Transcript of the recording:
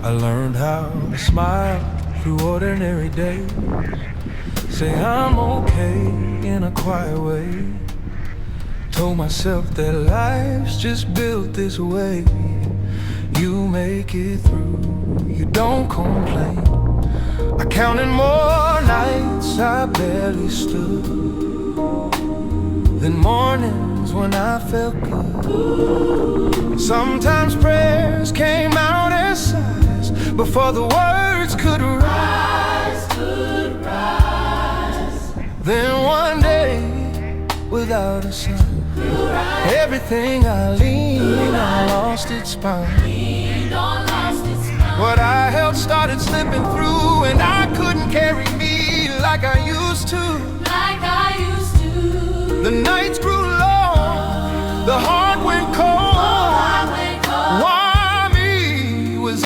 I learned how to smile through ordinary days. Say I'm okay in a quiet way. Told myself that life's just built this way. You make it through, you don't complain. I counted more nights I barely stood than mornings when I felt good. Sometimes prayers came out as sighs before the words could rise. Then one day, without a sign, everything I leaned on lost its spine. What I held started slipping through, and I couldn't carry me like I used to. The nights grew